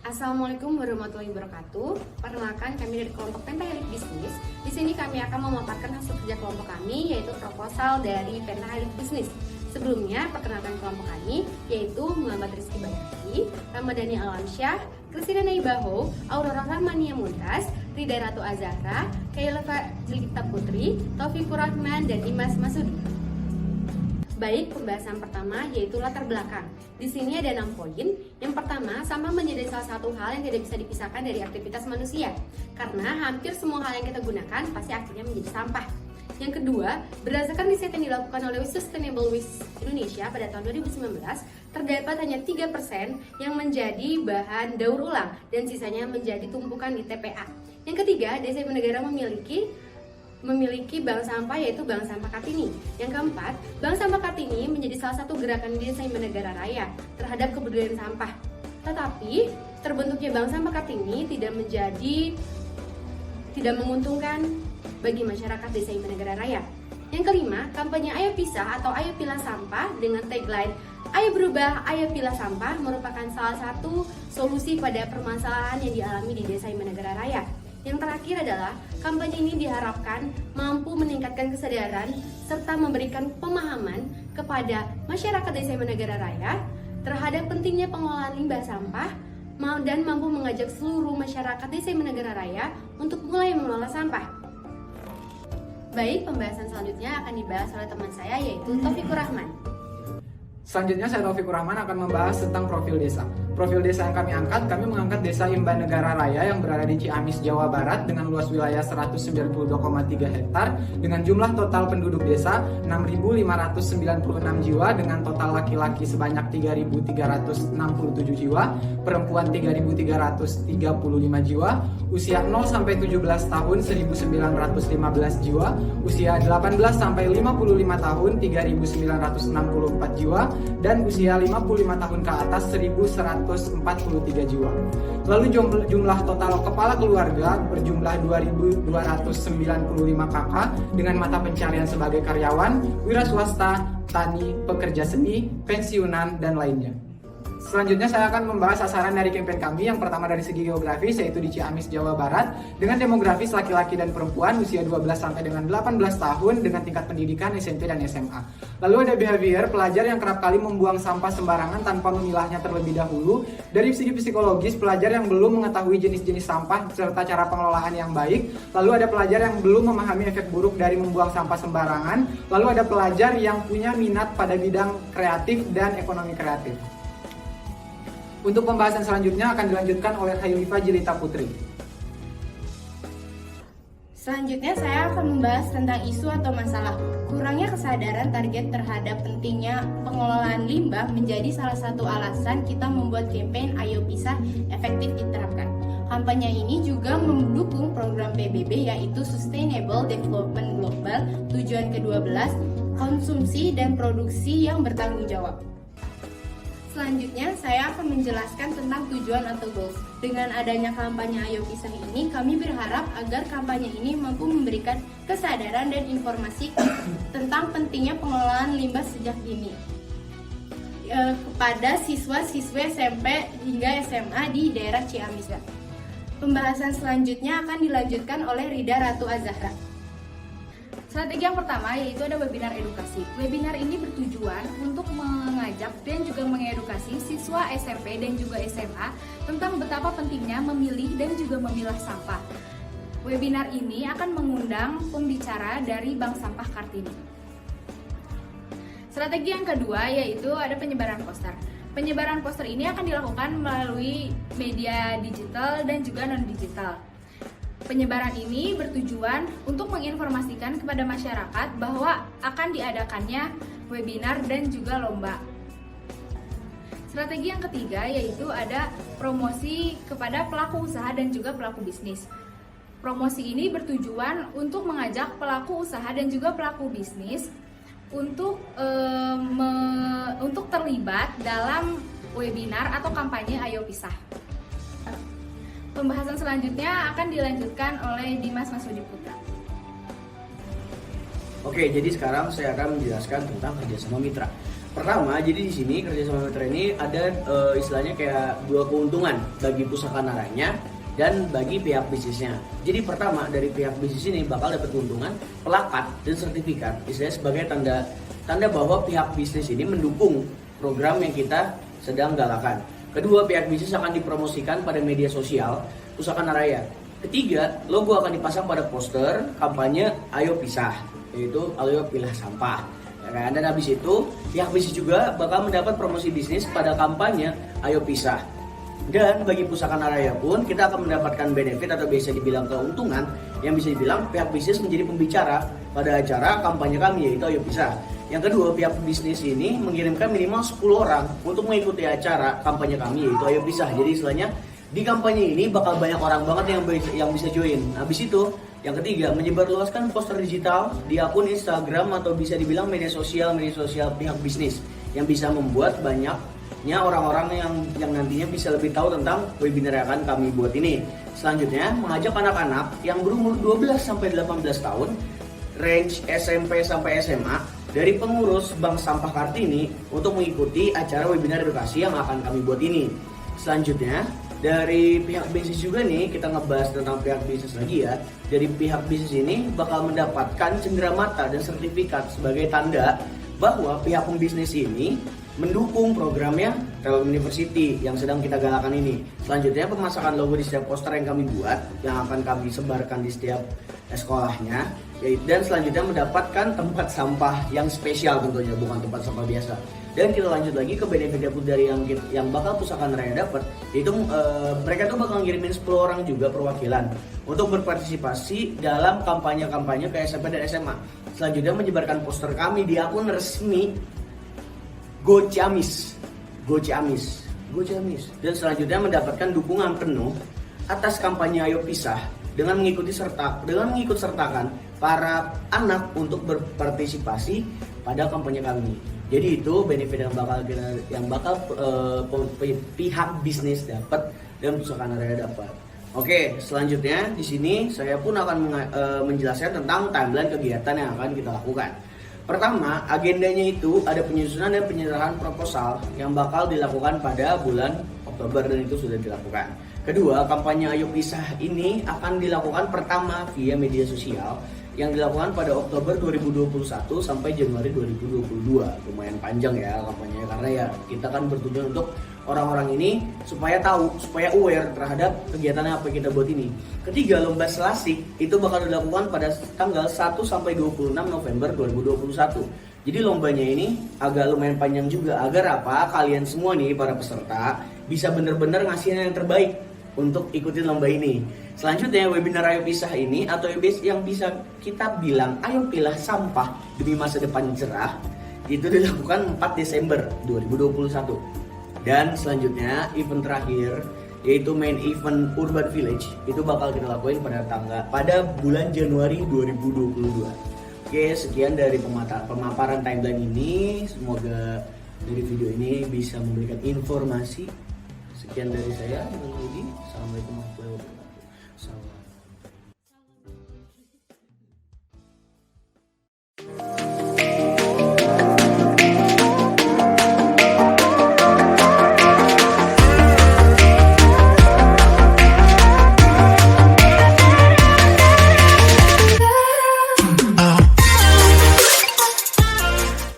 Assalamualaikum warahmatullahi wabarakatuh. Perkenalkan, kami dari kelompok Pentahelix Bisnis. Di sini kami akan memaparkan hasil kerja kelompok kami, yaitu proposal dari Pentahelix Bisnis. Sebelumnya, perkenalkan kelompok kami, yaitu Muhammad Rizky Bayati, Ramadhani Alamsyah, Kristina Naibaho, Aurora Rahmania Muntas, Rida Ratu Azahra, Kaileva Jelita Putri, Taufikur Rahman, dan Dimas Masudi. Baik, pembahasan pertama yaitu latar belakang. Di sini ada 6 poin. Yang pertama, sampah menjadi salah satu hal yang tidak bisa dipisahkan dari aktivitas manusia. Karena hampir semua hal yang kita gunakan pasti akhirnya menjadi sampah. Yang kedua, berdasarkan riset yang dilakukan oleh Sustainable Waste Indonesia pada tahun 2019, terdapat hanya 3% yang menjadi bahan daur ulang dan sisanya menjadi tumpukan di TPA. Yang ketiga, Desa Negara memiliki bank sampah, yaitu Bank Sampah Kartini. Yang keempat, Bank Sampah Kartini menjadi salah satu gerakan di Desa Negara Raya terhadap kebudayaan sampah. Tetapi terbentuknya Bank Sampah Kartini tidak menguntungkan bagi masyarakat Desa Negara Raya. Yang kelima, kampanye Ayo Pisah atau Ayo Pilah Sampah dengan tagline Ayo Berubah, Ayo Pilah Sampah merupakan salah satu solusi pada permasalahan yang dialami di Desa Negara Raya. Yang terakhir adalah kampanye ini diharapkan mampu meningkatkan kesadaran serta memberikan pemahaman kepada masyarakat Desa Negara Raya terhadap pentingnya pengelolaan limbah sampah dan mampu mengajak seluruh masyarakat Desa Negara Raya untuk mulai mengelola sampah. Baik, pembahasan selanjutnya akan dibahas oleh teman saya, yaitu Taufikur Rahman. Selanjutnya saya Taufikur Rahman akan membahas tentang profil desa. Profil desa yang kami mengangkat Desa Imba Negara Raya yang berada di Ciamis, Jawa Barat dengan luas wilayah 192,3 hektar dengan jumlah total penduduk desa 6.596 jiwa dengan total laki-laki sebanyak 3.367 jiwa, perempuan 3.335 jiwa, usia 0 sampai 17 tahun 1.915 jiwa, usia 18 sampai 55 tahun 3.964 jiwa, dan usia 55 tahun ke atas 1.143 jiwa. Lalu jumlah total kepala keluarga berjumlah 2.295 kakak dengan mata pencarian sebagai karyawan, wira swasta, tani, pekerja seni, pensiunan, dan lainnya. Selanjutnya saya akan membahas sasaran dari kampanye kami. Yang pertama dari segi geografis, yaitu di Ciamis, Jawa Barat dengan demografis laki-laki dan perempuan usia 12 sampai dengan 18 tahun dengan tingkat pendidikan SMP dan SMA. Lalu ada behavior, pelajar yang kerap kali membuang sampah sembarangan tanpa memilahnya terlebih dahulu. Dari segi psikologis, pelajar yang belum mengetahui jenis-jenis sampah serta cara pengelolaan yang baik. Lalu ada pelajar yang belum memahami efek buruk dari membuang sampah sembarangan. Lalu ada pelajar yang punya minat pada bidang kreatif dan ekonomi kreatif. Untuk pembahasan selanjutnya akan dilanjutkan oleh Kaileva Jelita Putri. Selanjutnya saya akan membahas tentang isu atau masalah kurangnya kesadaran target terhadap pentingnya pengelolaan limbah menjadi salah satu alasan kita membuat kampanye Ayo Pisah efektif diterapkan. Kampanye ini juga mendukung program PBB, yaitu Sustainable Development Global tujuan ke-12, konsumsi dan produksi yang bertanggung jawab. Selanjutnya, saya akan menjelaskan tentang tujuan atau goals. Dengan adanya kampanye Ayo Pisah ini, kami berharap agar kampanye ini mampu memberikan kesadaran dan informasi tentang pentingnya pengelolaan limbah sejak dini kepada siswa-siswi SMP hingga SMA di daerah Ciamis. Pembahasan selanjutnya akan dilanjutkan oleh Rida Ratu Azahra. Strategi yang pertama yaitu ada webinar edukasi. Webinar ini bertujuan untuk mengajak dan juga mengedukasi siswa SMP dan juga SMA tentang betapa pentingnya memilih dan juga memilah sampah. Webinar ini akan mengundang pembicara dari Bank Sampah Kartini. Strategi yang kedua yaitu ada penyebaran poster. Penyebaran poster ini akan dilakukan melalui media digital dan juga non-digital. Penyebaran ini bertujuan untuk menginformasikan kepada masyarakat bahwa akan diadakannya webinar dan juga lomba. Strategi yang ketiga yaitu ada promosi kepada pelaku usaha dan juga pelaku bisnis. Promosi ini bertujuan untuk mengajak pelaku usaha dan juga pelaku bisnis untuk terlibat dalam webinar atau kampanye Ayo Pisah. Pembahasan selanjutnya akan dilanjutkan oleh Dimas Masudi Putra. Oke, jadi sekarang saya akan menjelaskan tentang kerjasama mitra. Pertama, jadi di sini kerjasama mitra ini ada istilahnya kayak dua keuntungan bagi pusaka naranya dan bagi pihak bisnisnya. Jadi pertama, dari pihak bisnis ini bakal dapat keuntungan plakat dan sertifikat, istilahnya sebagai tanda bahwa pihak bisnis ini mendukung program yang kita sedang galakan. Kedua, pihak bisnis akan dipromosikan pada media sosial Pusaka Naraya. Ketiga, logo akan dipasang pada poster kampanye Ayo Pisah, yaitu Ayo Pilah Sampah. Ya kan? Dan habis itu, pihak bisnis juga bakal mendapat promosi bisnis pada kampanye Ayo Pisah. Dan bagi Pusaka Naraya pun kita akan mendapatkan benefit atau bisa dibilang keuntungan yang bisa dibilang pihak bisnis menjadi pembicara pada acara kampanye kami, yaitu Ayo Pisah. Yang kedua, pihak bisnis ini mengirimkan minimal 10 orang untuk mengikuti acara kampanye kami, yaitu Ayo Pisah. Jadi istilahnya di kampanye ini bakal banyak orang banget yang bisa join. Habis itu, yang ketiga, menyebarluaskan poster digital di akun Instagram atau bisa dibilang media sosial pihak bisnis yang bisa membuat banyaknya orang-orang yang nantinya bisa lebih tahu tentang webinar yang akan kami buat ini. Selanjutnya, mengajak anak-anak yang berumur 12 sampai 18 tahun, range SMP sampai SMA, dari pengurus Bank Sampah Kartini untuk mengikuti acara webinar edukasi yang akan kami buat ini. Selanjutnya, dari pihak bisnis juga nih, kita ngebahas tentang pihak bisnis lagi ya. Dari pihak bisnis ini bakal mendapatkan cenderamata dan sertifikat sebagai tanda bahwa pihak pembisnis ini mendukung programnya Telkom University yang sedang kita galakan ini. Selanjutnya, pemasangan logo di setiap poster yang kami buat yang akan kami sebarkan di setiap sekolahnya. Dan selanjutnya mendapatkan tempat sampah yang spesial tentunya, bukan tempat sampah biasa. Dan kita lanjut lagi ke benefit dari yang bakal Pusaka Naraya dapat, yaitu mereka tuh bakal ngirimin 10 orang juga perwakilan untuk berpartisipasi dalam kampanye-kampanye ke SMP dan SMA. Selanjutnya menyebarkan poster kami di akun resmi Go Ciamis. Dan selanjutnya mendapatkan dukungan penuh atas kampanye Ayo Pisah dengan mengikut sertakan para anak untuk berpartisipasi pada kampanye kami. Jadi itu benefit yang bakal pihak bisnis dapat dan Pusaka Naraya dapat. Oke, selanjutnya di sini saya pun akan menjelaskan tentang timeline kegiatan yang akan kita lakukan. Pertama, agendanya itu ada penyusunan dan penyerahan proposal yang bakal dilakukan pada bulan Oktober dan itu sudah dilakukan. Kedua, kampanye Ayo Pisah ini akan dilakukan pertama via media sosial yang dilakukan pada Oktober 2021 sampai Januari 2022. Lumayan panjang ya kampanyenya, karena ya kita kan bertujuan untuk orang-orang ini supaya tahu, supaya aware terhadap kegiatan apa yang kita buat ini. Ketiga, lomba selasik itu bakal dilakukan pada tanggal 1 sampai 26 November 2021. Jadi lombanya ini agak lumayan panjang juga, agar apa? Kalian semua nih para peserta bisa bener-bener ngasih yang terbaik untuk ikutin lomba ini. Selanjutnya, webinar Ayo Pisah ini atau yang bisa kita bilang Ayo Pilah Sampah demi masa depan cerah itu dilakukan 4 Desember 2021. Dan selanjutnya, event terakhir yaitu main event Urban Village itu bakal kita lakuin pada bulan Januari 2022. Oke, sekian dari pemaparan timeline ini. Semoga dari video ini bisa memberikan informasi. Sekian dari saya, Assalamualaikum warahmatullahi wabarakatuh.